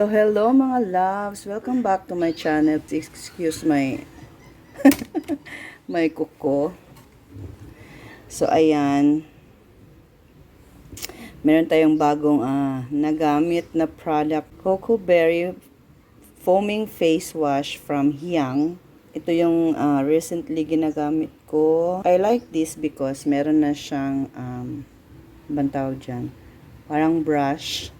So, hello mga loves! Welcome back to my channel. Excuse my my kuko. So, ayan. Meron tayong bagong nagamit na product. Cocoa Berry Foaming Face Wash from Hyang. Ito yung recently ginagamit ko. I like this because meron na siyang bang dyan. Parang brush.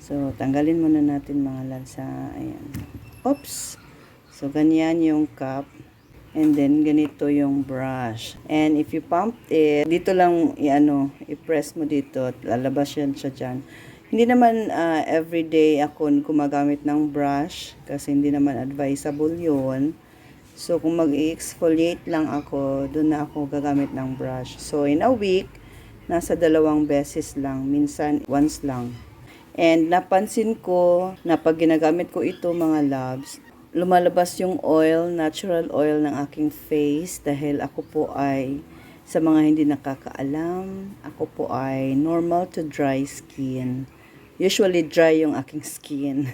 So, tanggalin muna natin mga lansa. Ayan. Oops! So, ganyan yung cup. And then, ganito yung brush. And if you pump it, dito lang, i-press mo dito. Lalabas yan siya dyan. Hindi naman everyday ako gumagamit ng brush. Kasi hindi naman advisable yun. So, kung mag-exfoliate lang ako, doon na ako gagamit ng brush. So, in a week, nasa 2 beses lang. Minsan, once lang. And napansin ko na pag ginagamit ko ito mga loves, lumalabas yung oil, natural oil ng aking face dahil ako po ay, sa mga hindi nakakaalam, ako po ay normal to dry skin. Usually dry yung aking skin.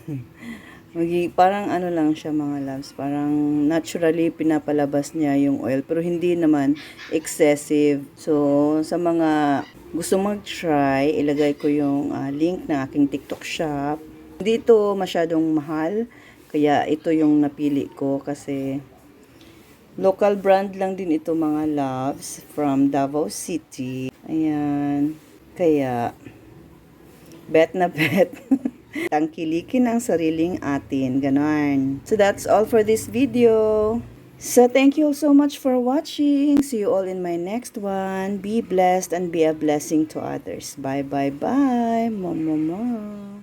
Parang ano lang siya mga loves, parang naturally pinapalabas niya yung oil pero hindi naman excessive. So sa mga gusto mag-try, ilagay ko yung link ng aking TikTok shop. Hindi ito masyadong mahal, kaya ito yung napili ko kasi local brand lang din ito mga loves from Davao City. Ayan, kaya bet na bet. Tangkilikin ang sariling atin. Ganon. So that's all for this video. So thank you all so much for watching. See you all in my next one. Be blessed and be a blessing to others. Bye bye bye. Mama.